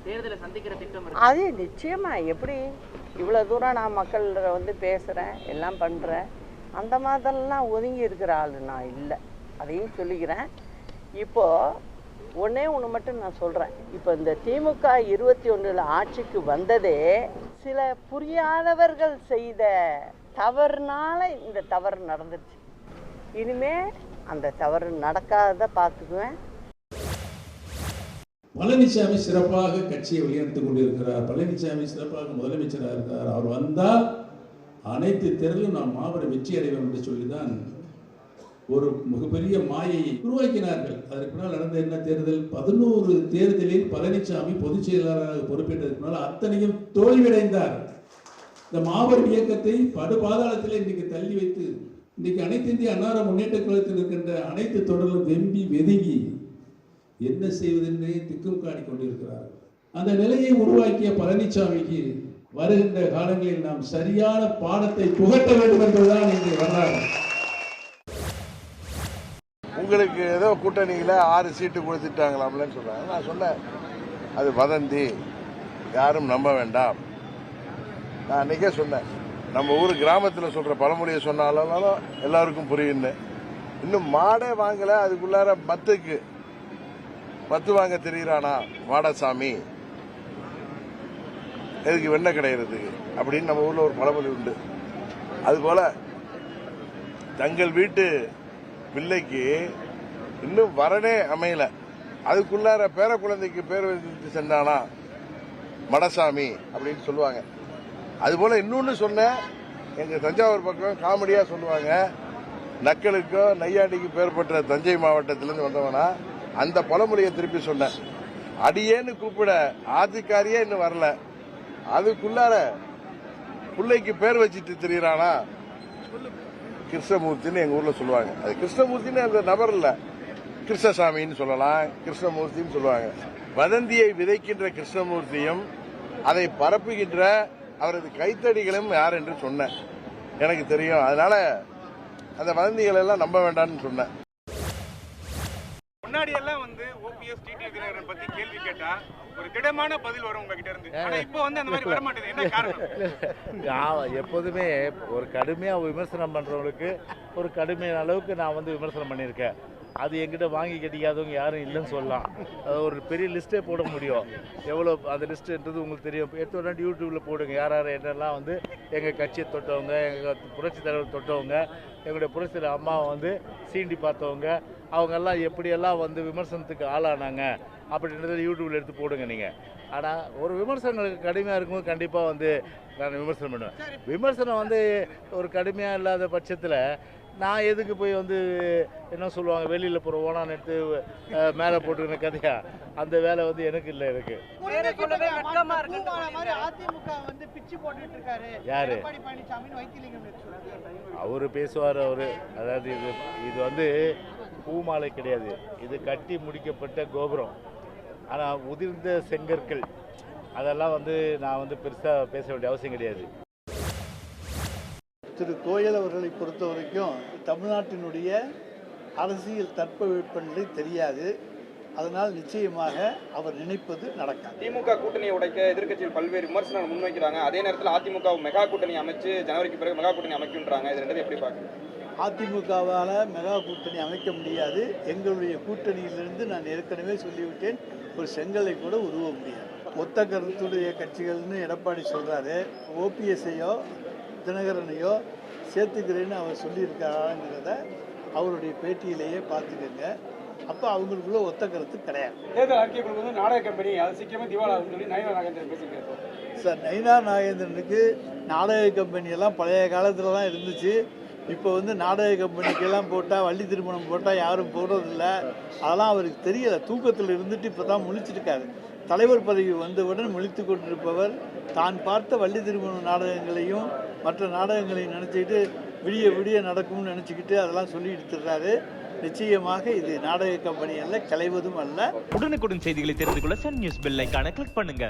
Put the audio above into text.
தேர்தலை சந்திக்கிற திட்டம் அது நிச்சயமா. எப்படி இவ்வளோ தூரம் நான் மக்கள் வந்து பேசுகிறேன், எல்லாம் பண்ணுறேன், அந்த மாதிரிலாம் ஒதுங்கி இருக்கிற ஆள் நான் இல்லை, அதையும் சொல்லிக்கிறேன். இப்போது ஒன்றே ஒன்று மட்டும் நான் சொல்கிறேன். இப்போ இந்த திமுக 21 ஆட்சிக்கு வந்ததே சில புரியாதவர்கள் செய்த தவறுனால இந்த தவறு நடந்துருச்சு. இனிமே அந்த தவறு நடக்காத பார்த்துக்குவேன். பழனிசாமி சிறப்பாக கட்சியை வழிநடத்திக் கொண்டிருக்கிறார். பழனிசாமி சிறப்பாக முதலமைச்சராக இருக்கிறார். அவர் வந்தால் அனைத்து தேர்தலும் நாம் மாபெரும் வெற்றி அடைவோம் என்று சொல்லிதான் ஒரு மிகப்பெரிய மாயையை உருவாக்கினார்கள். அதற்கு பின்னால் நடந்த என்ன தேர்தல்? 11 தேர்தலில் பழனிசாமி பொதுச் செயலாளராக பொறுப்பேற்றதற்கு பின்னால் அத்தனையும் தோல்வியடைந்தார். இந்த மாபெரும் இயக்கத்தை படுபாதாளத்தில் இன்றைக்கு தள்ளி வைத்து இன்றைக்கு அனைத்து இந்திய அன்னார முன்னேற்ற கழகத்தில் இருக்கின்ற அனைத்து தொடர்களும் வெம்பி வெதுங்கி என்ன செய்வதென்றே திக்கும் காடி கொண்டிருக்கிறார்கள். அந்த நிலையை உருவாக்கிய பழனிசாமிக்கு வருகின்ற காலங்களில் நாம் சரியான பாடத்தை புகட்ட வேண்டும் என்பதுதான் இன்று வரலாறு. உங்களுக்கு ஏதோ கூட்டணியில் 6 சீட்டு கொடுத்துட்டாங்களாம்லன்னு சொல்றாங்க. நான் சொன்னேன், அது வதந்தி, யாரும் நம்ப வேண்டாம். நான் அன்னைக்கே சொன்னேன், நம்ம ஊர் கிராமத்தில் சொல்ற பழமொழியை சொன்னாலும் எல்லாருக்கும் புரியுன்னு. இன்னும் மாடே வாங்கல, அதுக்குள்ளார மத்து வாங்க தெரியுறானா மாடசாமி, எதுக்கு வெண்ணெய் கிடைக்கிறதுக்கு அப்படின்னு நம்ம ஊர்ல ஒரு பழமொழி உண்டு. அதுபோல தங்கள் வீட்டு பிள்ளைக்கு இன்னும் வரனே அமையல, அதுக்குள்ளார பேர குழந்தைக்கு பேர் வச்சு சென்றானா மடசாமி அப்படின்னு சொல்லுவாங்க. அதுபோல இன்னொன்னு சொன்ன, எங்க தஞ்சாவூர் பக்கம் காமெடியா சொல்லுவாங்க, நக்கலுக்கோ நையாண்டிக்கு பேர் பெற்ற தஞ்சை மாவட்டத்திலிருந்து வந்தவனா அந்த பழமொழியை திருப்பி சொன்ன. அடியேன்னு கூப்பிட ஆதிக்காரியே இன்னும் வரல, அதுக்குள்ளார பிள்ளைக்கு பேர் வச்சுட்டு தெரியுறானா கிருஷ்ணமூர்த்தின்னு எங்க ஊர்ல சொல்லுவாங்க. அது கிருஷ்ணமூர்த்தின்னு அந்த நபர் இல்ல, கிருஷ்ணசாமின்னு சொல்லலாம், கிருஷ்ணமூர்த்தின்னு சொல்லுவாங்க. வதந்தியை விதைக்கின்ற கிருஷ்ணமூர்த்தியும் அதை பரப்புகின்ற அவரது கைத்தடிகளும் யார் என்று சொன்ன எனக்கு தெரியும். அதனால அந்த வதந்திகள் எல்லாம் நம்ப வேண்டாம்னு சொன்னேன். முன்னாடி எல்லாம் ஓபிஎஸ் டிடிவி தினகரன் பத்தி கேள்வி கேட்டா ஒரு திடமான பதில் வரும் உங்ககிட்ட இருந்து. ஆனா இப்போ அந்த மாதிரி வர மாட்டேங்குது, என்ன காரணம்? எப்போதுமே ஒரு கடுமையா விமர்சனம் பண்றவங்களுக்கு ஒரு கடுமையான அளவுக்கு நான் விமர்சனம் பண்ணியிருக்கேன். அது எங்கிட்ட வாங்கி கட்டிக்காதவங்க யாரும் இல்லைன்னு சொல்லலாம். ஒரு பெரிய லிஸ்ட்டே போட முடியும். எவ்வளோ அந்த லிஸ்ட்டுன்றது உங்களுக்கு தெரியும். எடுத்து உடனே யூடியூப்பில் போடுங்க, யார் யார் என்னெல்லாம் எங்கள் கட்சியை தொட்டவங்க, எங்கள் புரட்சி தலைவர் தொட்டவங்க, எங்களுடைய புரட்சி தலைவர் அம்மாவை சீண்டி பார்த்தவங்க, அவங்கெல்லாம் எப்படியெல்லாம் விமர்சனத்துக்கு ஆளானாங்க அப்படின்றத யூடியூப்பில் எடுத்து போடுங்க நீங்கள். ஆனால் ஒரு விமர்சனங்களுக்கு கடுமையாக இருக்கும்போது கண்டிப்பாக நான் விமர்சனம் பண்ணுவேன். விமர்சனம் ஒரு கடுமையாக இல்லாத பட்சத்தில் நான் எதுக்கு போய் என்ன சொல்லுவாங்க, வெளியில் போகிற ஓனான்னு எடுத்து மேலே போட்டுக்கிற கதையா, அந்த வேலை எனக்கு இல்லை. எனக்கு யாரு அவரு பேசுவார். அதாவது இது பூமாலை கிடையாது, இது கட்டி முடிக்கப்பட்ட கோபுரம். ஆனால் உதிர்ந்த செங்கற்கள் அதெல்லாம் நான் பெருசாக பேச வேண்டிய அவசியம் கிடையாது. திரு கோயல் அவர்களை பொறுத்த வரைக்கும் தமிழ்நாட்டினுடைய அரசியல் தட்பவெப்பநிலை தெரியாது. அதனால் நிச்சயமாக அவர் நினைப்பது நடக்காது. திமுக கூட்டணியை உடைக்க எதிர்க்கட்சியில் பல்வேறு விமர்சனங்கள் முன்வைக்கிறாங்க. அதே நேரத்தில் அதிமுக மெகா கூட்டணி அமைச்சு ஜனவரிக்கு பிறகு மெகா கூட்டணி அமைக்கின்றாங்க. இது ரெண்டு எப்படி பார்க்குறீங்க? அதிமுகவால் மெகா கூட்டணி அமைக்க முடியாது. எங்களுடைய கூட்டணியிலிருந்து நான் ஏற்கனவே சொல்லிவிட்டேன், ஒரு செங்கலை கூட உருவ முடியாது. ஒத்த கருத்துடைய கட்சிகள்னு எடப்பாடி சொல்கிறாரு. ஓபிஎஸ்ஐயோ தினகரனையோ சேர்த்துக்கிறேன்னு அவர் சொல்லியிருக்காங்கிறத அவருடைய பேட்டியிலேயே பார்த்துக்கங்க. அப்போ அவங்களுக்குள்ள ஒத்த கருத்து கிடையாது. தேர்தல் அறிக்கை கொடுக்கும்போது நாடக கம்பெனி அது சீக்கிரமாக திவாலாகும்னு சொல்லி நயினார் நாகேந்திரன் பேசியிருக்காரு. சார், நயினார் நாகேந்திரனுக்கு நாடக கம்பெனியெல்லாம் பழைய காலத்தில் தான் இருந்துச்சு. இப்போ நாடக கம்பெனிக்கெல்லாம் போட்டால், வள்ளி திருமணம் போட்டால் யாரும் போடுறதில்ல. அதெல்லாம் அவருக்கு தெரியலை. தூக்கத்தில் இருந்துட்டு இப்போ தான் முழிச்சிருக்காரு. தலைவர் பதவி வந்தவுடன் முழித்து கொண்டிருப்பவர் தான் பார்த்த வள்ளி திருமண நாடகங்களையும் மற்ற நாடகங்களையும் நினச்சிக்கிட்டு விடிய விடிய நடக்கும்னு நினச்சிக்கிட்டு அதெல்லாம் சொல்லி எடுத்துடுறாரு. நிச்சயமாக இது நாடக கம்பெனி அல்ல, கலைவதும் அல்ல. உடனுக்குடன் செய்திகளை தெரிந்து கொள்ள சன் நியூஸ் பெல் ஐகானை கிளிக் பண்ணுங்க.